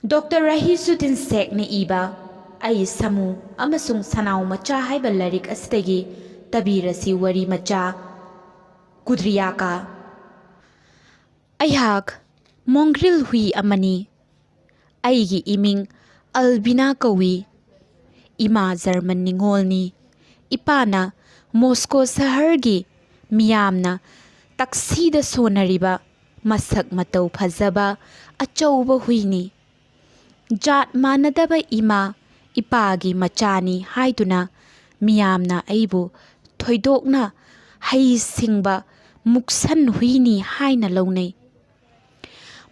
Doctor ꯔꯍꯤꯁꯨꯗꯤꯟ ꯁꯦꯈꯅ ꯏꯕ ꯑꯩ ꯁꯥꯃꯨ ꯑꯃꯁꯨꯡ ꯁꯅꯥꯎ ꯃꯆꯥ ꯍꯥꯏꯕ ꯂꯥꯏꯔꯤꯛ ꯑꯁꯤꯗꯒꯤ ꯇꯕꯤꯔꯁꯤ ꯋꯥꯔꯤ ꯃꯆꯥ ꯀꯨꯗ꯭ꯔꯤꯌꯥꯀꯥ꯫ ꯑꯩꯍꯥꯛ ꯃꯣꯡꯒ꯭ꯔꯤꯜ ꯍꯨꯏ ꯑꯃꯅꯤ꯫ ꯑꯩꯒꯤ ꯏꯃꯤꯡ ꯑꯜꯕꯤꯅꯥ ꯀꯧꯏ꯫ ꯏꯃꯥ ꯖꯔꯃꯟ ꯅꯤꯉꯣꯜꯅꯤ꯫ ꯏꯄꯥꯅ ꯃꯣꯁꯀꯣ ꯁꯍꯔꯒꯤ ꯃꯤꯌꯥꯝꯅ ꯇꯛꯁꯤꯗ ꯁꯣꯟꯅꯔꯤꯕ ꯃꯁꯛ ꯃꯇꯧ ꯐꯖꯕ ꯑꯆꯧꯕ ꯍꯨꯏꯅꯤ꯫ ꯖꯥꯠ ꯃꯥꯟꯅꯗꯕ ꯏꯃꯥ ꯏꯄꯥꯒꯤ ꯃꯆꯥꯅꯤ ꯍꯥꯏꯗꯨꯅ ꯃꯤꯌꯥꯝꯅ ꯑꯩꯕꯨ ꯊꯣꯏꯗꯣꯛꯅ ꯍꯩꯁꯤꯡꯕ ꯃꯨꯛꯁꯟ ꯍꯨꯏꯅꯤ ꯍꯥꯏꯅ ꯂꯧꯅꯩ꯫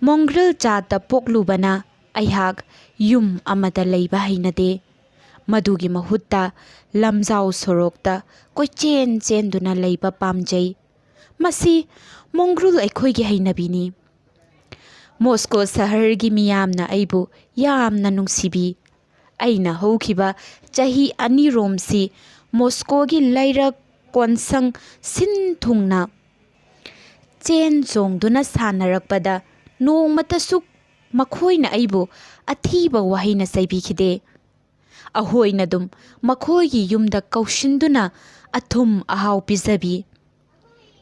ꯃꯣꯡꯒ꯭ꯔꯤꯜ ꯖꯥꯠꯇ ꯄꯣꯛꯂꯨꯕꯅ ꯑꯩꯍꯥꯛ ꯌꯨꯝ ꯑꯃꯗ ꯂꯩꯕ ꯍꯩꯅꯗꯦ꯫ ꯃꯗꯨꯒꯤ ꯃꯍꯨꯠꯇ ꯂꯝꯖꯥꯎ ꯁꯣꯔꯣꯛꯇ ꯀꯣꯏꯆꯦꯟ ꯆꯦꯟꯗꯨꯅ ꯂꯩꯕ ꯄꯥꯝꯖꯩ꯫ ꯃꯁꯤ ꯃꯣꯡꯒ꯭ꯔꯤꯜ ꯑꯩꯈꯣꯏꯒꯤ ꯍꯩꯅꯕꯤꯅꯤ꯫ ꯃꯣꯁꯀꯣ ꯁꯍꯔꯒꯤ ꯃꯤꯌꯥꯝꯅ ꯑꯩꯕꯨ ꯌꯥꯝꯅ ꯅꯨꯡꯁꯤꯕꯤ꯫ ꯑꯩꯅ ꯍꯧꯈꯤꯕ ꯆꯍꯤ 2 ꯃꯣꯁꯀꯣꯒꯤ ꯂꯩꯔꯛ ꯀꯣꯟꯁꯪ ꯁꯤꯟ ꯊꯨꯡꯅ ꯆꯦꯟ ꯆꯣꯡꯗꯨꯅ ꯁꯥꯟꯅꯔꯛꯄꯗ ꯅꯣꯡꯃꯇꯁꯨ ꯃꯈꯣꯏꯅ ꯑꯩꯕꯨ ꯑꯊꯤꯕ ꯋꯥꯍꯩꯅ ꯆꯩꯕꯤꯈꯤꯗꯦ꯫ ꯑꯍꯣꯏꯅꯗꯨꯝ ꯃꯈꯣꯏꯒꯤ ꯌꯨꯝꯗ ꯀꯧꯁꯤꯟꯗꯨꯅ ꯑꯊꯨꯝ ꯑꯍꯥꯎ ꯄꯤꯖꯕꯤ꯫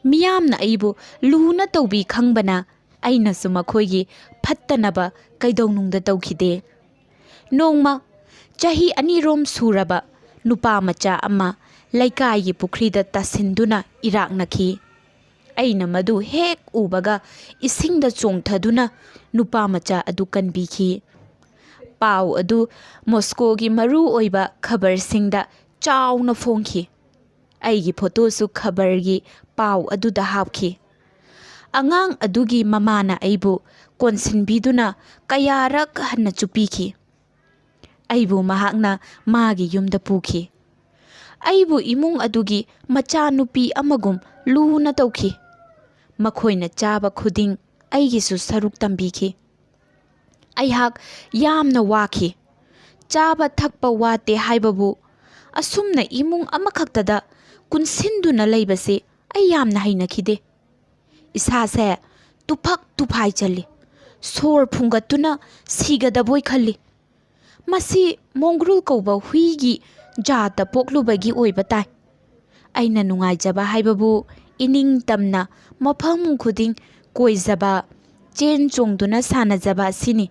ꯃꯤꯌꯥꯝꯅ ꯑꯩꯕꯨ ꯂꯨꯅ ꯇꯧꯕꯤ ꯈꯪꯕꯅ ꯑꯩꯅꯁꯨ ꯃꯈꯣꯏꯒꯤ ꯐꯠꯇꯅꯕ ꯀꯩꯗꯧꯅꯨꯡꯗ ꯇꯧꯈꯤꯗꯦ꯫ ꯅꯣꯡꯃ ꯆꯍꯤ 2 ꯁꯨꯔꯕ ꯅꯨꯄꯥ ꯃꯆꯥ ꯑꯃ ꯂꯩꯀꯥꯏꯒꯤ ꯄꯨꯈ꯭ꯔꯤꯗ ꯇꯥꯁꯤꯟꯗꯨꯅ ꯏꯔꯥꯛꯅꯈꯤ꯫ ꯑꯩꯅ ꯃꯗꯨ ꯍꯦꯛ ꯎꯕꯒ ꯏꯁꯤꯡꯗ ꯆꯣꯡꯊꯗꯨꯅ ꯅꯨꯄꯥ ꯃꯆꯥ ꯑꯗꯨ ꯀꯟꯕꯤꯈꯤ꯫ ꯄꯥꯎ ꯑꯗꯨ ꯃꯣꯁꯀꯣꯒꯤ ꯃꯔꯨ ꯑꯣꯏꯕ ꯈꯕꯔꯁꯤꯡꯗ ꯆꯥꯎꯅ ꯐꯣꯡꯈꯤ꯫ ꯑꯩꯒꯤ ꯐꯣꯇꯣꯁꯨ ꯈꯕꯔꯒꯤ ꯄꯥꯎ ꯑꯗꯨꯗ ꯍꯥꯞꯈꯤ꯫ ꯑꯉꯥꯡ ꯑꯗꯨꯒꯤ ꯃꯃꯥꯅ ꯑꯩꯕꯨ ꯀꯣꯟꯁꯤꯟꯕꯤꯗꯨꯅ ꯀꯌꯥꯔꯛ ꯍꯟꯅꯁꯨ ꯄꯤꯈꯤ꯫ ꯑꯩꯕꯨ ꯃꯍꯥꯛꯅ ꯃꯥꯒꯤ ꯌꯨꯝꯗ ꯄꯨꯈꯤ꯫ ꯑꯩꯕꯨ ꯏꯃꯨꯡ ꯑꯗꯨꯒꯤ ꯃꯆꯥꯅꯨꯄꯤ ꯑꯃꯒꯨꯝ ꯂꯨꯅ ꯇꯧꯈꯤ꯫ ꯃꯈꯣꯏꯅ ꯆꯥꯕ ꯈꯨꯗꯤꯡ ꯑꯩꯒꯤꯁꯨ ꯁꯔꯨꯛ ꯇꯝꯕꯤꯈꯤ꯫ ꯑꯩꯍꯥꯛ ꯌꯥꯝꯅ ꯋꯥꯈꯤ꯫ ꯆꯥꯕ ꯊꯛꯄ ꯋꯥꯠꯇꯦ ꯍꯥꯏꯕꯕꯨ ꯑꯁꯨꯝꯅ ꯏꯃꯨꯡ ꯑꯃꯈꯛꯇꯗ ꯀꯨꯟꯁꯤꯟꯗꯨꯅ ꯂꯩꯕꯁꯤ ꯑꯩ ꯌꯥꯝꯅ ꯍꯩꯅꯈꯤꯗꯦ꯫ ꯏꯁꯥꯁꯦ ꯇꯨꯐꯛ ꯇꯨꯐꯥꯏ ꯆꯜꯂꯤ꯫ ꯁꯣꯔ ꯐꯨꯡꯒꯠꯇꯨꯅ ꯁꯤꯒꯗꯕꯣꯏ ꯈꯜꯂꯤ꯫ ꯃꯁꯤ ꯃꯣꯡꯒ꯭ꯔꯤꯜ ꯀꯧꯕ ꯍꯨꯏꯒꯤ ꯖꯥꯠꯇ ꯄꯣꯛꯂꯨꯕꯒꯤ ꯑꯣꯏꯕ ꯇꯥꯏ꯫ ꯑꯩꯅ ꯅꯨꯡꯉꯥꯏꯖꯕ ꯍꯥꯏꯕꯕꯨ ꯏꯅꯤꯡ ꯇꯝꯅ ꯃꯐꯝ ꯈꯨꯗꯤꯡ ꯀꯣꯏꯖꯕ, ꯆꯦꯟ ꯆꯣꯡꯗꯨꯅ ꯁꯥꯟꯅꯖꯕ ꯑꯁꯤꯅꯤ꯫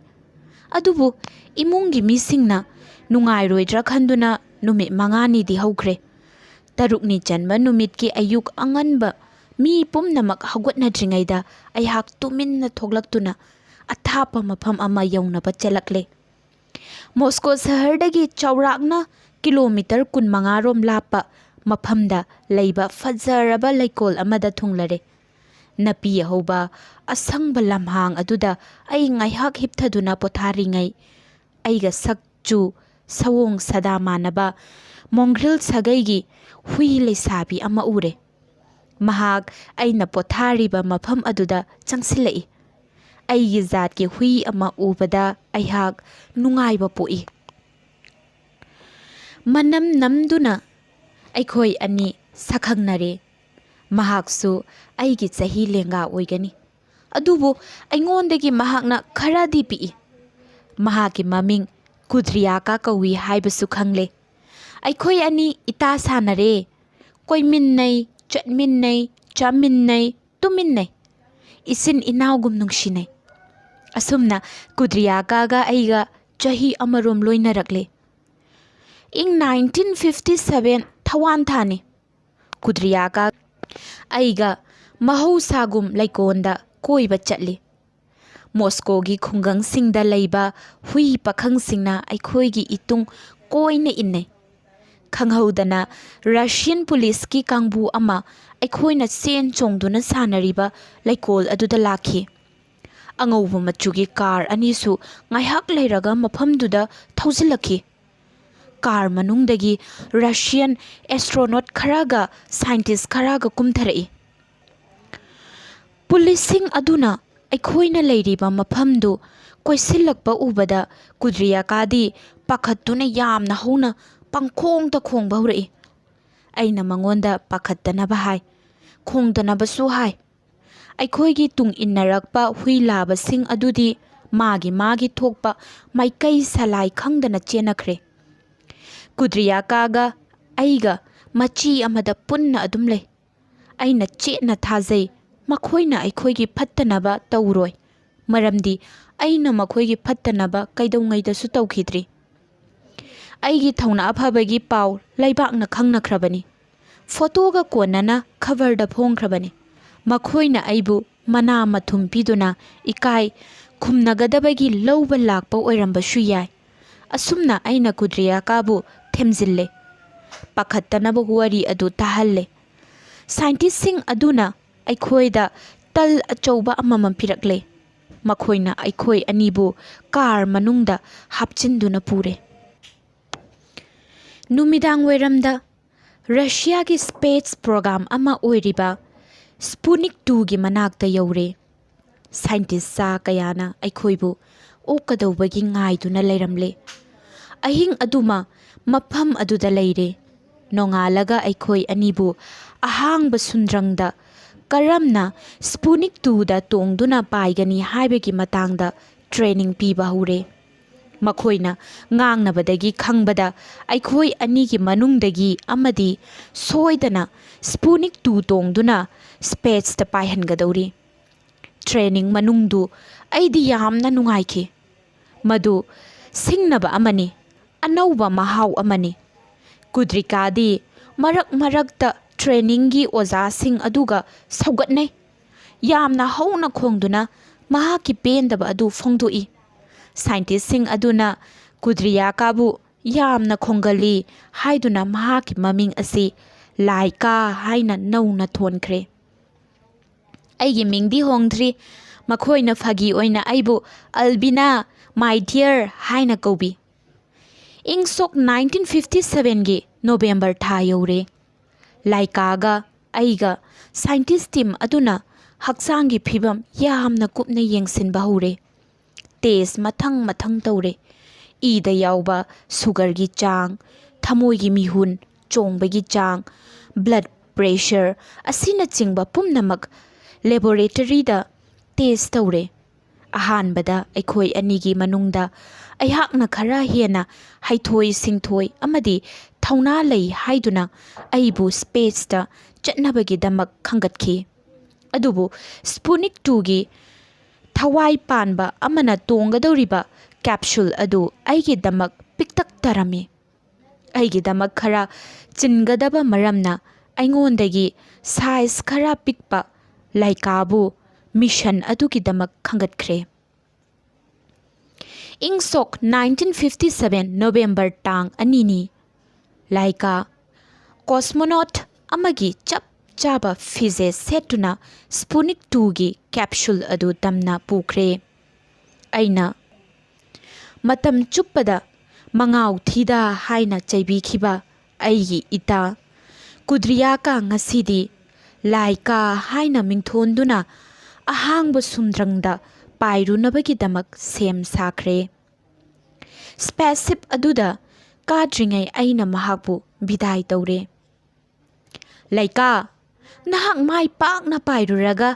ꯑꯗꯨꯕꯨ ꯏꯃꯨꯡꯒꯤ ꯃꯤꯁꯤꯡꯅ ꯅꯨꯡꯉꯥꯏꯔꯣꯏꯗ꯭ꯔꯥ ꯈꯟꯗꯨꯅ ꯅꯨꯃꯤꯠ 5ꯅꯤꯗꯤ ꯍꯧꯈ꯭ꯔꯦ꯫ 6ꯅꯤ ꯆꯟꯕ ꯅꯨꯃꯤꯠꯀꯤ ꯑꯌꯨꯛ ꯑꯉꯟꯕ ꯃꯤ ꯄꯨꯝꯅꯃꯛ ꯍꯧꯒꯠꯅꯗ꯭ꯔꯤꯉꯩꯗ ꯑꯩꯍꯥꯛ ꯇꯨꯃꯤꯟꯅ ꯊꯣꯛꯂꯛꯇꯨꯅ ꯑꯊꯥꯞꯄ ꯃꯐꯝ ꯑꯃ ꯌꯧꯅꯕ ꯆꯦꯜꯂꯛꯂꯦ꯫ ꯃꯣꯁꯀꯣ ꯁꯍꯔꯗꯒꯤ ꯆꯥꯎꯔꯥꯛꯅ ꯀꯤꯂꯣꯃꯤꯇꯔ 25 ꯔꯣꯝ ꯂꯥꯞꯄ ꯃꯐꯝꯗ ꯂꯩꯕ ꯐꯖꯔꯕ ꯂꯩꯀꯣꯜ ꯑꯃꯗ ꯊꯨꯡꯂꯔꯦ꯫ ꯅꯥꯄꯤ ꯍꯧꯕ ꯑꯁꯪꯕ ꯂꯝꯍꯥꯡ ꯑꯗꯨꯗ ꯑꯩ ꯉꯥꯏꯍꯥꯛ ꯍꯤꯞꯊꯗꯨꯅ ꯄꯣꯊꯥꯔꯤꯉꯩ ꯑꯩꯒ ꯁꯛꯆꯨ ꯁꯑꯣꯡ ꯁꯥꯗꯥ ꯃꯥꯟꯅꯕ ꯃꯣꯡꯒ꯭ꯔꯤꯜ ꯁꯥꯒꯩꯒꯤ ꯍꯨꯏ ꯂꯩꯁꯥꯕꯤ ꯑꯃ ꯎꯔꯦ꯫ ꯃꯍꯥꯛ ꯑꯩꯅ ꯄꯣꯊꯥꯔꯤꯕ ꯃꯐꯝ ꯑꯗꯨꯗ ꯆꯪꯁꯤꯜꯂꯛꯏ꯫ ꯑꯩꯒꯤ ꯖꯥꯠꯀꯤ ꯍꯨꯏ ꯑꯃ ꯎꯕꯗ ꯑꯩꯍꯥꯛ ꯅꯨꯡꯉꯥꯏꯕ ꯄꯣꯛꯏ꯫ ꯃꯅꯝ ꯅꯝꯗꯨꯅ ꯑꯩꯈꯣꯏ ꯑꯅꯤ ꯁꯛꯈꯪꯅꯔꯦ꯫ ꯃꯍꯥꯛꯁꯨ ꯑꯩꯒꯤ ꯆꯍꯤ ꯂꯦꯡꯒꯥ ꯑꯣꯏꯒꯅꯤ꯫ ꯑꯗꯨꯕꯨ ꯑꯩꯉꯣꯟꯗꯒꯤ ꯃꯍꯥꯛꯅ ꯈꯔꯗꯤ ꯄꯤꯛꯏ꯫ ꯃꯍꯥꯛꯀꯤ ꯃꯃꯤꯡ ꯀꯨꯗ꯭ꯔꯤꯌꯥꯀꯥ ꯀꯧꯏ ꯍꯥꯏꯕꯁꯨ ꯈꯪꯂꯦ꯫ ꯑꯩꯈꯣꯏ ꯑꯅꯤ ꯏꯇꯥ ꯁꯥꯟꯅꯔꯦ꯫ ꯀꯣꯏꯃꯤꯟꯅꯩ, ꯆꯠꯃꯤꯟꯅꯩ, ꯆꯥꯃꯤꯟꯅꯩ, ꯇꯨꯝꯃꯤꯟꯅꯩ꯫ ꯏꯆꯤꯟ ꯏꯅꯥꯎꯒꯨꯝ ꯅꯨꯡꯁꯤꯅꯩ꯫ ꯑꯁꯨꯝꯅ ꯀꯨꯗ꯭ꯔꯤꯌꯥꯀꯥꯒ ꯑꯩꯒ ꯆꯍꯤ ꯑꯃꯔꯣꯝ ꯂꯣꯏꯅꯔꯛꯂꯦ꯫ ꯏꯪ 1957 ꯊꯥꯋꯥꯟꯊꯥꯅꯤ꯫ ꯀꯨꯗ꯭ꯔꯤꯌꯥꯀꯥ ꯑꯩꯒ ꯃꯍꯧꯁꯥꯒꯨꯝ ꯂꯩꯀꯣꯜꯗ ꯀꯣꯏꯕ ꯆꯠꯂꯤ꯫ ꯃꯣꯁꯀꯣꯒꯤ ꯈꯨꯡꯒꯪꯁꯤꯡꯗ ꯂꯩꯕ ꯍꯨꯏ ꯄꯥꯈꯪꯁꯤꯡꯅ ꯑꯩꯈꯣꯏꯒꯤ ꯏꯇꯨꯡ ꯀꯣꯏꯅ ꯏꯟꯅꯩ꯫ ꯈꯪꯍꯧꯗꯅ ꯔꯁꯤꯌꯟ ꯄꯨꯂꯤꯁꯀꯤ ꯀꯥꯡꯕꯨ ꯑꯃ ꯑꯩꯈꯣꯏꯅ ꯆꯦꯟ ꯆꯣꯡꯗꯨꯅ ꯁꯥꯟꯅꯔꯤꯕ ꯂꯩꯀꯣꯜ ꯑꯗꯨꯗ ꯂꯥꯛꯈꯤ꯫ ꯑꯉꯧꯕ ꯃꯆꯨꯒꯤ ꯀꯥꯔ ꯑꯅꯤꯁꯨ ꯉꯥꯏꯍꯥꯛ ꯂꯩꯔꯒ ꯃꯐꯝꯗꯨꯗ ꯊꯧꯖꯤꯜꯂꯛꯈꯤ꯫ ꯀꯥꯔ ꯃꯅꯨꯡꯗꯒꯤ ꯔꯁꯤꯌꯟ ꯑꯦꯁꯇ꯭ꯔꯣꯅꯣꯠ ꯈꯔꯒ ꯁꯥꯏꯟꯇꯤꯁ ꯈꯔꯒ ꯀꯨꯝꯊꯔꯛꯏ꯫ ꯄꯨꯂꯤꯁꯁꯤꯡ ꯑꯗꯨꯅ ꯑꯩꯈꯣꯏꯅ ꯂꯩꯔꯤꯕ ꯃꯐꯝꯗꯨ ꯀꯣꯏꯁꯤꯜꯂꯛꯄ ꯎꯕꯗ ꯀꯨꯗ꯭ꯔꯤꯌꯥꯀꯥꯗꯤ ꯄꯥꯈꯠꯇꯨꯅ ꯌꯥꯝꯅ ꯍꯧꯅ ꯄꯪꯈꯣꯡꯗ ꯈꯣꯡꯕ ꯍꯧꯔꯛꯏ꯫ ꯑꯩꯅ ꯃꯉꯣꯟꯗ ꯄꯥꯈꯠꯇꯅꯕ ꯍꯥꯏ, ꯈꯣꯡꯗꯅꯕꯁꯨ ꯍꯥꯏ꯫ ꯑꯩꯈꯣꯏꯒꯤ ꯇꯨꯡ ꯏꯟꯅꯔꯛꯄ ꯍꯨꯏ ꯂꯥꯕꯁꯤꯡ ꯑꯗꯨꯗꯤ ꯃꯥꯒꯤ ꯊꯣꯛꯄ ꯃꯥꯏꯀꯩ ꯁꯂꯥꯏ ꯈꯪꯗꯅ ꯆꯦꯟꯅꯈ꯭ꯔꯦ꯫ ꯀꯨꯗ꯭ꯔꯤꯌꯥꯀꯥꯒ ꯑꯩꯒ ꯃꯆꯤ ꯑꯃꯗ ꯄꯨꯟꯅ ꯑꯗꯨꯝ ꯂꯩ꯫ ꯑꯩꯅ ꯆꯦꯠꯅ ꯊꯥꯖꯩ ꯃꯈꯣꯏꯅ ꯑꯩꯈꯣꯏꯒꯤ ꯐꯠꯇꯅꯕ ꯇꯧꯔꯣꯏ, ꯃꯔꯝꯗꯤ ꯑꯩꯅ ꯃꯈꯣꯏꯒꯤ ꯐꯠꯇꯅꯕ ꯀꯩꯗꯧꯉꯩꯗꯁꯨ ꯇꯧꯈꯤꯗ꯭ꯔꯤ꯫ ꯑꯩꯒꯤ ꯊꯧꯅꯥ ꯐꯕꯒꯤ ꯄꯥꯎ ꯂꯩꯕꯥꯛꯅ ꯈꯪꯅꯈ꯭ꯔꯕꯅꯤ꯫ ꯐꯣꯇꯣꯒ ꯀꯣꯟꯅꯅ ꯈꯕꯔꯗ ꯐꯣꯡꯈ꯭ꯔꯕꯅꯤ꯫ ꯃꯈꯣꯏꯅ ꯑꯩꯕꯨ ꯃꯅꯥ ꯃꯊꯨꯝ ꯄꯤꯗꯨꯅ ꯏꯀꯥꯏ ꯈꯨꯝꯅꯒꯗꯕꯒꯤ ꯂꯧꯕ ꯂꯥꯛꯄ ꯑꯣꯏꯔꯝꯕꯁꯨ ꯌꯥꯏ꯫ ꯑꯁꯨꯝꯅ ꯑꯩꯅ ꯀꯨꯗ꯭ꯔꯤꯌꯥꯀꯥꯕꯨ ꯊꯦꯝꯖꯤꯜꯂꯦ, ꯄꯥꯈꯠꯇꯅꯕ ꯋꯥꯔꯤ ꯑꯗꯨ ꯇꯥꯍꯜꯂꯦ꯫ ꯁꯥꯏꯟꯇꯤꯁꯁꯤꯡ ꯑꯗꯨꯅ ꯑꯩꯈꯣꯏꯗ ꯇꯜ ꯑꯆꯧꯕ ꯑꯃꯃꯝ ꯄꯤꯔꯛꯂꯦ꯫ ꯃꯈꯣꯏꯅ ꯑꯩꯈꯣꯏ ꯑꯅꯤꯕꯨ ꯀꯥꯔ ꯃꯅꯨꯡꯗ ꯍꯥꯞꯆꯤꯟꯗꯨꯅ ꯄꯨꯔꯦ꯫ ꯅꯨꯃꯤꯗꯥꯡꯋꯥꯏꯔꯝꯗ ꯔꯁꯤꯌꯥꯒꯤ ꯁ꯭ꯄꯦꯁ ꯄ꯭ꯔꯣꯒ꯭ꯔꯥꯝ ꯑꯃ ꯑꯣꯏꯔꯤꯕ ꯁ꯭ꯄꯨꯇꯅꯤꯛ 2ꯒꯤ ꯃꯅꯥꯛꯇ ꯌꯧꯔꯦ꯫ ꯁꯥꯏꯟꯇꯤꯁ ꯀꯌꯥꯅ ꯑꯩꯈꯣꯏꯕꯨ ꯑꯣꯛꯀꯗꯧꯕꯒꯤ ꯉꯥꯏꯗꯨꯅ ꯂꯩꯔꯝꯂꯦ꯫ ꯑꯍꯤꯡ ꯑꯗꯨꯃ ꯃꯐꯝ ꯑꯗꯨꯗ ꯂꯩꯔꯦ꯫ ꯅꯣꯡꯉꯥꯜꯂꯒ ꯑꯩꯈꯣꯏ ꯑꯅꯤꯕꯨ ꯑꯍꯥꯡꯕ ꯁꯨꯟꯗ꯭ꯔꯪꯗ ꯀꯔꯝꯅ ꯁ꯭ꯄꯨꯇꯅꯤꯛ 2ꯗ ꯇꯣꯡꯗꯨꯅ ꯄꯥꯏꯒꯅꯤ ꯍꯥꯏꯕꯒꯤ ꯃꯇꯥꯡꯗ ꯇ꯭ꯔꯦꯅꯤꯡ ꯄꯤꯕ ꯍꯧꯔꯦ꯫ ꯃꯈꯣꯏꯅ ꯉꯥꯡꯅꯕꯗꯒꯤ ꯈꯪꯕꯗ ꯑꯩꯈꯣꯏ ꯑꯅꯤꯒꯤ ꯃꯅꯨꯡꯗꯒꯤ ꯑꯃꯗꯤ ꯁꯣꯏꯗꯅ ꯁ꯭ꯄꯨꯇꯅꯤꯛ 2 ꯇꯣꯡꯗꯨꯅ ꯁ꯭ꯄꯦꯁꯇ ꯄꯥꯏꯍꯟꯒꯗꯧꯔꯤ꯫ ꯇ꯭ꯔꯦꯅꯤꯡ ꯃꯅꯨꯡꯗꯨ ꯑꯩꯗꯤ ꯌꯥꯝꯅ ꯅꯨꯡꯉꯥꯏꯈꯤ꯫ ꯃꯗꯨ ꯁꯤꯡꯅꯕ ꯑꯃꯅꯤ, ꯑꯅꯧꯕ ꯃꯍꯥꯎ ꯑꯃꯅꯤ꯫ ꯀꯨꯗ꯭ꯔꯤꯀꯥꯗꯤ ꯃꯔꯛꯇ ꯇ꯭ꯔꯦꯅꯤꯡꯒꯤ ꯑꯣꯖꯥꯁꯤꯡ ꯑꯗꯨꯒ ꯁꯧꯒꯠꯅꯩ, ꯌꯥꯝꯅ ꯍꯧꯅ ꯈꯣꯡꯗꯨꯅ ꯃꯍꯥꯛꯀꯤ ꯄꯦꯟꯗꯕ ꯑꯗꯨ ꯐꯣꯡꯗꯣꯛꯏ꯫ ꯁꯥꯏꯟꯇꯤꯁꯁꯤꯡ ꯑꯗꯨꯅ ꯀꯨꯗ꯭ꯔꯤꯌꯥꯀꯥꯕꯨ ꯌꯥꯝꯅ ꯈꯣꯡꯒꯜꯂꯤ ꯍꯥꯏꯗꯨꯅ ꯃꯍꯥꯛꯀꯤ ꯃꯃꯤꯡ ꯑꯁꯤ ꯂꯥꯏꯀꯥ ꯍꯥꯏꯅ ꯅꯧꯅ ꯊꯣꯟꯈ꯭ꯔꯦ꯫ ꯑꯩꯒꯤ ꯃꯤꯡꯗꯤ ꯍꯣꯡꯗ꯭ꯔꯤ꯫ ꯃꯈꯣꯏꯅ ꯐꯥꯒꯤ ꯑꯣꯏꯅ ꯑꯩꯕꯨ ꯑꯜꯕꯤꯅꯥ, ꯃꯥꯏ ꯗꯤꯌꯔ ꯍꯥꯏꯅ ꯀꯧꯕꯤ꯫ ꯏꯪ ꯁꯣꯛ 1957ꯒꯤ ꯅꯣꯕꯦꯝꯕꯔ ꯊꯥ ꯌꯧꯔꯦ꯫ ꯂꯥꯏꯀꯥꯒ ꯑꯩꯒ ꯁꯥꯏꯟꯇꯤꯁ ꯇꯤꯝ ꯑꯗꯨꯅ ꯍꯛꯆꯥꯡꯒꯤ ꯐꯤꯚꯝ ꯌꯥꯝꯅ ꯀꯨꯞꯅ ꯌꯦꯡꯁꯤꯟꯕ ꯍꯧꯔꯦ꯫ ꯇꯦꯁ ꯃꯊꯪ ꯇꯧꯔꯦ꯫ ꯏꯗ ꯌꯥꯎꯕ ꯁꯨꯒꯔꯒꯤ ꯆꯥꯡ, ꯊꯃꯣꯏꯒꯤ ꯃꯤꯍꯨꯟ ꯆꯣꯡꯕꯒꯤ ꯆꯥꯡ, ꯕ꯭ꯂꯗ ꯄ꯭ꯔꯦꯁꯔ ꯑꯁꯤꯅꯆꯤꯡꯕ ꯄꯨꯝꯅꯃꯛ ꯂꯦꯕꯣꯔꯦꯇꯔꯤꯗ ꯇꯦꯁ ꯇꯧꯔꯦ꯫ ꯑꯍꯥꯟꯕꯗ ꯑꯩꯈꯣꯏ ꯑꯅꯤꯒꯤ ꯃꯅꯨꯡꯗ ꯑꯩꯍꯥꯛꯅ ꯈꯔ ꯍꯦꯟꯅ ꯍꯩꯊꯣꯏ ꯁꯤꯡꯊꯣꯏ ꯑꯃꯗꯤ ꯊꯧꯅꯥ ꯂꯩ ꯍꯥꯏꯗꯨꯅ ꯑꯩꯕꯨ ꯁ꯭ꯄꯦꯁꯇ ꯆꯠꯅꯕꯒꯤꯗꯃꯛ ꯈꯟꯒꯠꯈꯤ꯫ ꯑꯗꯨꯕꯨ ꯁ꯭ꯄꯨꯇꯅꯤꯛ 2ꯒꯤ ꯊꯋꯥꯏ ꯄꯥꯟꯕ ꯑꯃꯅ ꯇꯣꯡꯒꯗꯧꯔꯤꯕ ꯀꯦꯞꯁꯨꯜ ꯑꯗꯨ ꯑꯩꯒꯤꯗꯃꯛ ꯄꯤꯛꯇꯛ ꯇꯔꯝꯃꯤ꯫ ꯑꯩꯒꯤꯗꯃꯛ ꯈꯔ ꯆꯤꯟꯒꯗꯕ ꯃꯔꯝꯅ ꯑꯩꯉꯣꯟꯗꯒꯤ ꯁꯥꯏꯖ ꯈꯔ ꯄꯤꯛꯄ ꯂꯥꯏꯀꯥꯕꯨ ꯃꯤꯁꯟ ꯑꯗꯨꯒꯤꯗꯃꯛ ꯈꯟꯒꯠꯈ꯭ꯔꯦ꯫ ꯏꯪ ꯁꯣꯛ 1957 ꯅꯣꯕꯦꯝꯕꯔ ꯇꯥꯡ 2ꯅꯤ꯫ ꯂꯥꯏꯀꯥ ꯀꯣꯁꯃꯣꯅꯣꯠ ꯑꯃꯒꯤ ꯆꯞ ꯆꯥꯕ ꯐꯤꯖꯦꯠ ꯁꯦꯠꯇꯨꯅ ꯁ꯭ꯄꯨꯇꯅꯤꯛ 2ꯒꯤ ꯀꯦꯞꯁꯨꯜ ꯑꯗꯨ ꯇꯝꯅ ꯄꯨꯈ꯭ꯔꯦ꯫ ꯑꯩꯅ ꯃꯇꯝ ꯆꯨꯞꯄꯗ ꯃꯉꯥꯎ ꯊꯤꯗ ꯍꯥꯏꯅ ꯆꯩꯕꯤꯈꯤꯕ ꯑꯩꯒꯤ ꯏꯇꯥ ꯀꯨꯗ꯭ꯔꯤꯌꯥꯀꯥ ꯉꯁꯤꯗꯤ ꯂꯥꯏꯀꯥ ꯍꯥꯏꯅ ꯃꯤꯡꯊꯣꯟꯗꯨꯅ ꯑꯍꯥꯡꯕ ꯁꯨꯟꯗ꯭ꯔꯪꯗ ꯄꯥꯏꯔꯨꯅꯕꯒꯤꯗꯃꯛ ꯁꯦꯝ ꯁꯥꯈ꯭ꯔꯦ꯫ ꯁ꯭ꯄꯦꯁꯁꯤꯞ ꯑꯗꯨꯗ ꯀꯥꯗ꯭ꯔꯤꯉꯩ ꯑꯩꯅ ꯃꯍꯥꯛꯄꯨ ꯕꯤꯗꯥꯏ ꯇꯧꯔꯦ꯫ ꯂꯥꯏꯀꯥ, ꯅꯍꯥꯛ ꯃꯥꯏ ꯄꯥꯛꯅ ꯄꯥꯏꯔꯨꯔꯒ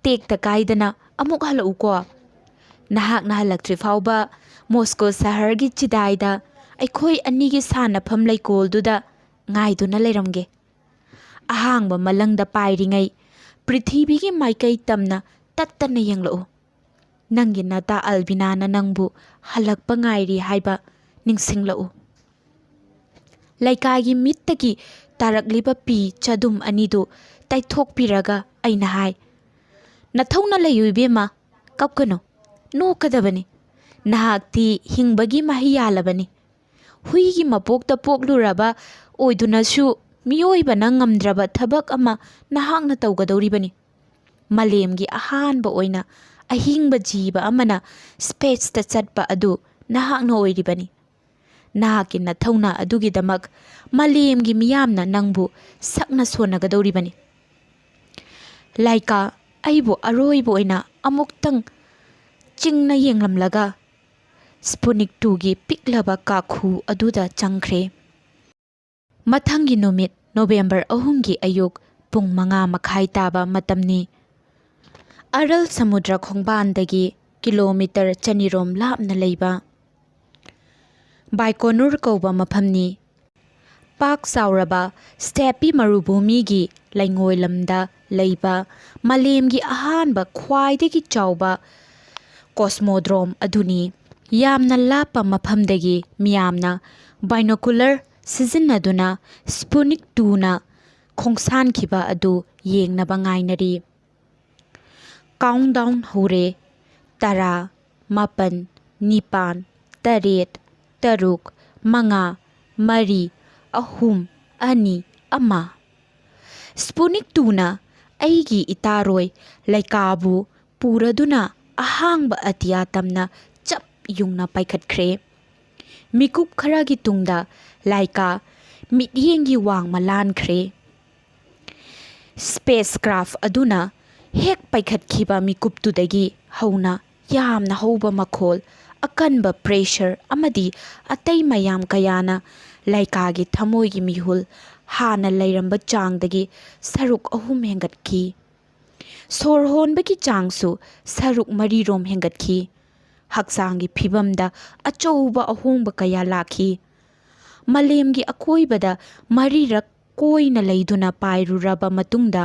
ꯇꯦꯛꯇ ꯀꯥꯏꯗꯅ ꯑꯃꯨꯛ ꯍꯜꯂꯛꯎꯀꯣ꯫ ꯅꯍꯥꯛꯅ ꯍꯜꯂꯛꯇ꯭ꯔꯤ ꯐꯥꯎꯕ ꯃꯣꯁꯀꯣ ꯁꯍꯔꯒꯤ ꯆꯤꯗꯥꯏꯗ ꯑꯩꯈꯣꯏ ꯑꯅꯤꯒꯤ ꯁꯥꯟꯅꯐꯝ ꯂꯩꯀꯣꯜꯗꯨꯗ ꯉꯥꯏꯗꯨꯅ ꯂꯩꯔꯝꯒꯦ꯫ ꯑꯍꯥꯡꯕ ꯃꯂꯪꯗ ꯄꯥꯏꯔꯤꯉꯩ ꯄ꯭ꯔꯤꯊꯤꯕꯤꯒꯤ ꯃꯥꯏꯀꯩ ꯇꯝꯅ ꯇꯠꯇꯅ ꯌꯦꯡꯂꯛꯎ꯫ ꯅꯪꯒꯤ ꯅꯇꯥ ꯑꯜꯕꯤꯅꯥꯅ ꯅꯪꯕꯨ ꯍꯜꯂꯛꯄ ꯉꯥꯏꯔꯤ ꯍꯥꯏꯕ ꯅꯤꯡꯁꯤꯡꯂꯛꯎ꯫ ꯂꯥꯏꯀꯥꯒꯤ ꯃꯤꯠꯇꯒꯤ ꯇꯥꯔꯛꯂꯤꯕ ꯄꯤ ꯆꯗꯨꯝ ꯑꯅꯤꯗꯨ ꯇꯩꯊꯣꯛꯄꯤꯔꯒ ꯑꯩꯅ ꯍꯥꯏ, ꯅꯊꯧꯅ ꯂꯩꯌꯨ ꯏꯕꯦꯝꯃ, ꯀꯞꯀꯅꯨ, ꯅꯣꯛꯀꯗꯕꯅꯤ꯫ ꯅꯍꯥꯛꯇꯤ ꯍꯤꯡꯕꯒꯤ ꯃꯍꯩ ꯌꯥꯜꯂꯕꯅꯤ꯫ ꯍꯨꯏꯒꯤ ꯃꯄꯣꯛꯇ ꯄꯣꯛꯂꯨꯔꯕ ꯑꯣꯏꯗꯨꯅꯁꯨ ꯃꯤꯑꯣꯏꯕꯅ ꯉꯝꯗ꯭ꯔꯕ ꯊꯕꯛ ꯑꯃ ꯅꯍꯥꯛꯅ ꯇꯧꯒꯗꯧꯔꯤꯕꯅꯤ꯫ ꯃꯥꯂꯦꯝꯒꯤ ꯑꯍꯥꯟꯕ ꯑꯣꯏꯅ ꯑꯍꯤꯡꯕ ꯖꯤꯕ ꯑꯃꯅ ꯁ꯭ꯄꯦꯁꯇ ꯆꯠꯄ ꯑꯗꯨ ꯅꯍꯥꯛꯅ ꯑꯣꯏꯔꯤꯕꯅꯤ꯫ ꯅꯍꯥꯛꯀꯤ ꯅꯊꯧꯅꯥ ꯑꯗꯨꯒꯤꯗꯃꯛ ꯃꯥꯂꯦꯝꯒꯤ ꯃꯤꯌꯥꯝꯅ ꯅꯪꯕꯨ ꯁꯛꯅ ꯁꯣꯟꯅꯒꯗꯧꯔꯤꯕꯅꯤ꯫ ꯂꯥꯏꯀꯥ ꯑꯩꯕꯨ ꯑꯔꯣꯏꯕ ꯑꯣꯏꯅ ꯑꯃꯨꯛꯇꯪ ꯆꯤꯡꯅ ꯌꯦꯡꯂꯝꯂꯒ ꯁ꯭ꯄꯨꯇꯅꯤꯛ 2ꯒꯤ ꯄꯤꯛꯂꯕ ꯀꯥꯈꯨ ꯑꯗꯨꯗ ꯆꯪꯈ꯭ꯔꯦ꯫ ꯃꯊꯪꯒꯤ ꯅꯨꯃꯤꯠ ꯅꯣꯕꯦꯝꯕꯔ 3ꯒꯤ ꯑꯌꯨꯛ ꯄꯨꯡ 5:30 ꯇꯥꯕ ꯃꯇꯝꯅꯤ꯫ ꯑꯔꯜ ꯁꯃꯨꯗ꯭ꯔ ꯈꯣꯡꯕꯥꯟꯗꯒꯤ ꯀꯤꯂꯣꯃꯤꯇꯔ 200 ꯂꯥꯞꯅ ꯂꯩꯕ ꯕꯥꯏꯀꯣꯅꯨꯔ ꯀꯧꯕ ꯃꯐꯝꯅꯤ꯫ ꯄꯥꯛ ꯆꯥꯎꯔꯕ ꯁ꯭ꯇꯦꯄꯤ ꯃꯔꯨꯚꯨꯃꯤꯒꯤ ꯂꯩꯉꯣꯏꯂꯝꯗ ꯂꯩꯕ ꯃꯥꯂꯦꯝꯒꯤ ꯑꯍꯥꯟꯕ ꯈ꯭ꯋꯥꯏꯗꯒꯤ ꯆꯥꯎꯕ ꯀꯣꯁꯃꯣꯗ꯭ꯔꯣꯝ ꯑꯗꯨꯅꯤ꯫ ꯌꯥꯝꯅ ꯂꯥꯞꯄ ꯃꯐꯝꯗꯒꯤ ꯃꯤꯌꯥꯝꯅ ꯕꯥꯏꯅꯣꯀꯨꯂꯔ ꯁꯤꯖꯤꯟꯅꯗꯨꯅ ꯁ꯭ꯄꯨꯠꯅꯤꯛ 2ꯅ ꯈꯣꯡꯁꯥꯟꯈꯤꯕ ꯑꯗꯨ ꯌꯦꯡꯅꯕ ꯉꯥꯏꯅꯔꯤ꯫ ꯀꯥꯎꯟꯠꯗꯥꯎꯟ ꯍꯧꯔꯦ꯫ 10, 9, 9, 8, 7, 5, 4, 3, 2, 1꯫ ꯁ꯭ꯄꯨꯠꯅꯤꯛ 2ꯅ ꯑꯩꯒꯤ ꯏꯇꯥꯔꯣꯏ ꯂꯥꯏꯀꯥꯕꯨ ꯄꯨꯔꯗꯨꯅ ꯑꯍꯥꯡꯕ ꯑꯇꯤꯌꯥ ꯇꯝꯅ ꯆꯞ ꯌꯨꯡꯅ ꯄꯥꯏꯈꯠꯈ꯭ꯔꯦ꯫ ꯃꯤꯀꯨꯞ ꯈꯔꯒꯤ ꯇꯨꯡꯗ ꯂꯥꯏꯀꯥ ꯃꯤꯠꯌꯦꯡꯒꯤ ꯋꯥꯡꯃ ꯂꯥꯟꯈ꯭ꯔꯦ꯫ ꯁ꯭ꯄꯦꯁꯀ꯭ꯔꯥꯐ ꯑꯗꯨꯅ ꯍꯦꯛ ꯄꯥꯏꯈꯠꯈꯤꯕ ꯃꯤꯀꯨꯞꯇꯨꯗꯒꯤ ꯍꯧꯅ ꯌꯥꯝꯅ ꯍꯧꯕ ꯃꯈꯣꯜ, ꯑꯀꯟꯕ ꯄ꯭ꯔꯦꯁꯔ ꯑꯃꯗꯤ ꯑꯇꯩ ꯃꯌꯥꯝ ꯀꯌꯥꯅ ꯂꯥꯏꯀꯥꯒꯤ ꯊꯃꯣꯏꯒꯤ ꯃꯤꯍꯨꯜ ꯍꯥꯟꯅ ꯂꯩꯔꯝꯕ ꯆꯥꯡꯗꯒꯤ ꯁꯔꯨꯛ 3 ꯍꯦꯟꯒꯠꯈꯤ꯫ ꯁꯣꯔ ꯍꯣꯟꯕꯒꯤ ꯆꯥꯡꯁꯨ ꯁꯔꯨꯛ 4 ꯔꯣꯝ ꯍꯦꯟꯒꯠꯈꯤ꯫ ꯍꯛꯆꯥꯡꯒꯤ ꯐꯤꯚꯝꯗ ꯑꯆꯧꯕ ꯑꯍꯣꯡꯕ ꯀꯌꯥ ꯂꯥꯛꯈꯤ꯫ ꯃꯥꯂꯦꯝꯒꯤ ꯑꯀꯣꯏꯕꯗ 4ꯔꯛ ꯀꯣꯏꯅ ꯂꯩꯗꯨꯅ ꯄꯥꯏꯔꯨꯔꯕ ꯃꯇꯨꯡꯗ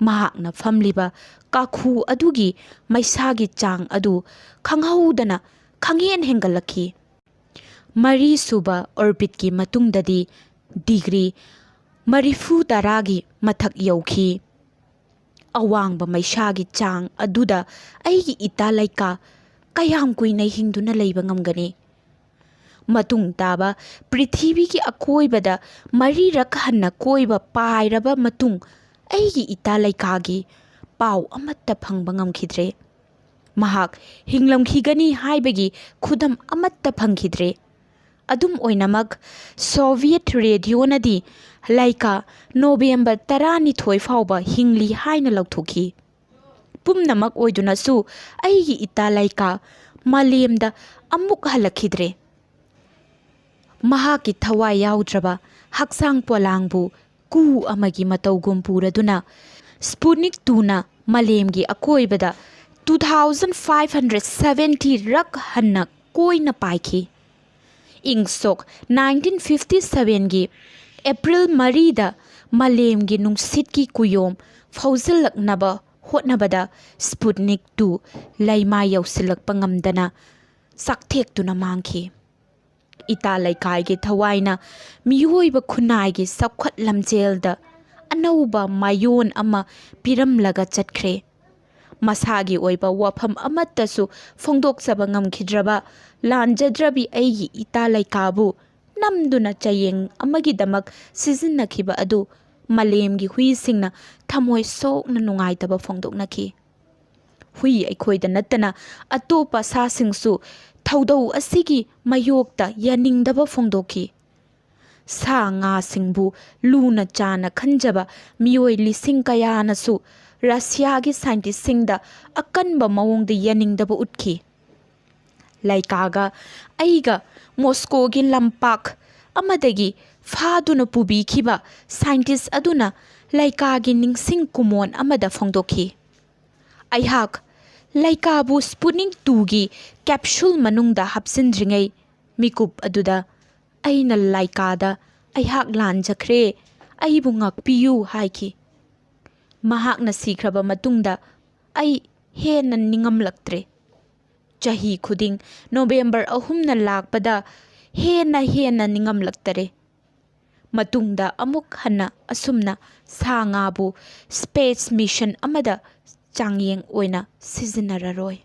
ꯃꯍꯥꯛꯅ ꯐꯝꯂꯤꯕ ꯀꯥꯈꯨ ꯑꯗꯨꯒꯤ ꯃꯩꯁꯥꯒꯤ ꯆꯥꯡ ꯑꯗꯨ ꯈꯪꯍꯧꯗꯅ ꯈꯪꯍꯦꯟ ꯍꯦꯟꯒꯠꯂꯛꯈꯤ꯫ 4ꯁꯨꯕ ꯑꯣꯔꯕꯤꯠꯀꯤ ꯃꯇꯨꯡꯗꯗꯤ ꯗꯤꯒ꯭ꯔꯤ 40-ꯒꯤ ꯃꯊꯛ ꯌꯧꯈꯤ꯫ ꯑꯋꯥꯡꯕ ꯃꯩꯁꯥꯒꯤ ꯆꯥꯡ ꯑꯗꯨꯗ ꯑꯩꯒꯤ ꯏꯇꯥ ꯂꯥꯏꯀꯥ ꯀꯌꯥꯝ ꯀꯨꯏꯅ ꯍꯤꯡꯗꯨꯅ ꯂꯩꯕ ꯉꯝꯒꯅꯤ? ꯃꯇꯨꯡ ꯇꯥꯕ ꯄ꯭ꯔꯤꯊꯤꯕꯤꯒꯤ ꯑꯀꯣꯏꯕꯗ 4ꯔꯛ ꯍꯟꯅ ꯀꯣꯏꯕ ꯄꯥꯏꯔꯕ ꯃꯇꯨꯡ ꯑꯩꯒꯤ ꯏꯇꯥ ꯂꯥꯏꯀꯥꯒꯤ ꯄꯥꯎ ꯑꯃꯠꯇ ꯐꯪꯕ ꯉꯝꯈꯤꯗ꯭ꯔꯦ꯫ ꯃꯍꯥꯛ ꯍꯤꯡꯂꯝꯈꯤꯒꯅꯤ ꯍꯥꯏꯕꯒꯤ ꯈꯨꯗꯝ ꯑꯃꯠꯇ ꯐꯪꯈꯤꯗ꯭ꯔꯦ꯫ ꯑꯗꯨꯝ ꯑꯣꯏꯅꯃꯛ ꯁꯣꯚꯤꯌꯦꯠ ꯔꯦꯗꯤꯑꯣꯅꯗꯤ ꯂꯥꯏꯀꯥ ꯅꯣꯚꯦꯝꯕꯔ 12 ꯐꯥꯎꯕ ꯍꯤꯡꯂꯤ ꯍꯥꯏꯅ ꯂꯥꯎꯊꯣꯛꯈꯤ꯫ ꯄꯨꯝꯅꯃꯛ ꯑꯣꯏꯗꯨꯅꯁꯨ ꯑꯩꯒꯤ ꯏꯇꯥ ꯂꯥꯏꯀꯥ ꯃꯥꯂꯦꯝꯗ ꯑꯃꯨꯛ ꯍꯜꯂꯛꯈꯤꯗ꯭ꯔꯦ꯫ ꯃꯍꯥꯛꯀꯤ ꯊꯋꯥꯏ ꯌꯥꯎꯗ꯭ꯔꯕ ꯍꯛꯆꯥꯡ ꯄꯣꯂꯥꯡꯕꯨ ꯀꯨ ꯑꯃꯒꯤ ꯃꯇꯧꯒꯨꯝ ꯄꯨꯔꯗꯨꯅ ꯁ꯭ꯄꯨꯠꯅꯤꯛ 2ꯅ ꯃꯥꯂꯦꯝꯒꯤ ꯑꯀꯣꯏꯕꯗ 2570ꯔꯛ ꯍꯟꯅ ꯀꯣꯏꯅ ꯄꯥꯏꯈꯤ꯫ ꯏꯪ ꯁꯣꯛ 1957ꯒꯤ ꯑꯦꯄ꯭ꯔꯤꯜ 4ꯗ ꯃꯥꯂꯦꯝꯒꯤ ꯅꯨꯡꯁꯤꯠꯀꯤ ꯀꯨꯌꯣꯝ ꯐꯥꯎꯖꯤꯜꯂꯛꯅꯕ ꯍꯣꯠꯅꯕꯗ ꯁ꯭ꯄꯨꯠꯅꯤꯛ 2 ꯂꯩꯃꯥꯏ ꯌꯧꯁꯤꯜꯂꯛꯄ ꯉꯝꯗꯅ ꯆꯥꯛꯊꯦꯛꯇꯨꯅ ꯃꯥꯡꯈꯤ꯫ ꯏꯇꯥ ꯂꯥꯏꯀꯥꯒꯤ ꯊꯋꯥꯏꯅ ꯃꯤꯑꯣꯏꯕ ꯈꯨꯟꯅꯥꯏꯒꯤ ꯆꯥꯎꯈꯠ ꯂꯝꯖꯦꯜꯗ ꯑꯅꯧꯕ ꯃꯥꯏꯑꯣꯟ ꯑꯃ ꯄꯤꯔꯝꯂꯒ ꯆꯠꯈ꯭ꯔꯦ꯫ ꯃꯁꯥꯒꯤ ꯑꯣꯏꯕ ꯋꯥꯐꯝ ꯑꯃꯠꯇꯁꯨ ꯐꯣꯡꯗꯣꯛꯆꯕ ꯉꯝꯈꯤꯗ꯭ꯔꯕ ꯂꯥꯟꯖꯗ꯭ꯔꯕꯤ ꯑꯩꯒꯤ ꯏꯇꯥ ꯂꯥꯏꯀꯥꯕꯨ ꯅꯝꯗꯨꯅ ꯆꯌꯦꯡ ꯑꯃꯒꯤꯗꯃꯛ ꯁꯤꯖꯤꯟꯅꯈꯤꯕ ꯑꯗꯨ ꯃꯥꯂꯦꯝꯒꯤ ꯍꯨꯏꯁꯤꯡꯅ ꯊꯃꯣꯏ ꯁꯣꯛꯅ ꯅꯨꯡꯉꯥꯏꯇꯕ ꯐꯣꯡꯗꯣꯛꯅꯈꯤ꯫ ꯍꯨꯏ ꯑꯩꯈꯣꯏꯗ ꯅꯠꯇꯅ ꯑꯇꯣꯞꯄ ꯁꯥꯁꯤꯡꯁꯨ ꯊꯧꯗꯧ ꯑꯁꯤꯒꯤ ꯃꯥꯌꯣꯛꯇ ꯌꯥꯅꯤꯡꯗꯕ ꯐꯣꯡꯗꯣꯛꯈꯤ꯫ ꯁꯥ ꯉꯥꯁꯤꯡꯕꯨ ꯂꯨꯅ ꯆꯥꯟꯅ ꯈꯟꯖꯕ ꯃꯤꯑꯣꯏ ꯂꯤꯁꯤꯡ ꯀꯌꯥꯅꯁꯨ ꯔꯁꯤꯌꯥꯒꯤ ꯁꯥꯏꯟꯇꯤꯁꯁꯤꯡꯗ ꯑꯀꯟꯕ ꯃꯑꯣꯡꯗ ꯌꯥꯅꯤꯡꯗꯕ ꯎꯠꯈꯤ꯫ ꯂꯥꯏꯀꯥꯒ ꯑꯩꯒ ꯃꯣꯁꯀꯣꯒꯤ ꯂꯝꯄꯥꯛ ꯑꯃꯗꯒꯤ ꯐꯥꯗꯨꯅ ꯄꯨꯕꯤꯈꯤꯕ ꯁꯥꯏꯟꯇꯤꯁ ꯑꯗꯨꯅ ꯂꯥꯏꯀꯥꯒꯤ ꯅꯤꯡꯁꯤꯡ ꯀꯨꯃꯣꯟ ꯑꯃꯗ ꯐꯣꯡꯗꯣꯛꯈꯤ꯫ ꯑꯩꯍꯥꯛ ꯂꯥꯏꯀꯥꯕꯨ ꯁ꯭ꯄꯨꯠꯅꯤꯛ 2ꯒꯤ ꯀꯦꯞꯁꯨꯜ ꯃꯅꯨꯡꯗ ꯍꯥꯞꯆꯤꯟꯗ꯭ꯔꯤꯉꯩ ꯃꯤꯀꯨꯞ ꯑꯗꯨꯗ ꯑꯩꯅ ꯂꯥꯏꯀꯥꯗ ꯑꯩꯍꯥꯛ ꯂꯥꯟꯖꯈ꯭ꯔꯦ, ꯑꯩꯕꯨ ꯉꯥꯛꯄꯤꯌꯨ ꯍꯥꯏꯈꯤ꯫ ꯃꯍꯥꯛꯅ ꯁꯤꯈ꯭ꯔꯕ ꯃꯇꯨꯡꯗ ꯑꯩ ꯍꯦꯟꯅ ꯅꯤꯡꯉꯝꯂꯛꯇ꯭ꯔꯦ꯫ ꯆꯍꯤ ꯈꯨꯗꯤꯡ ꯅꯣꯚꯦꯝꯕꯔ 3ꯅ ꯂꯥꯛꯄꯗ ꯍꯦꯟꯅ ꯅꯤꯡꯉꯝꯂꯛꯇꯔꯦ꯫ ꯃꯇꯨꯡꯗ ꯑꯃꯨꯛ ꯍꯟꯅ ꯑꯁꯨꯝꯅ ꯁꯥ ꯉꯥꯕꯨ ꯁ꯭ꯄꯦꯁ ꯃꯤꯁꯟ ꯑꯃꯗ ꯆꯥꯡꯌꯦꯡ ꯑꯣꯏꯅ ꯁꯤꯖꯤꯟꯅꯔꯔꯣꯏ꯫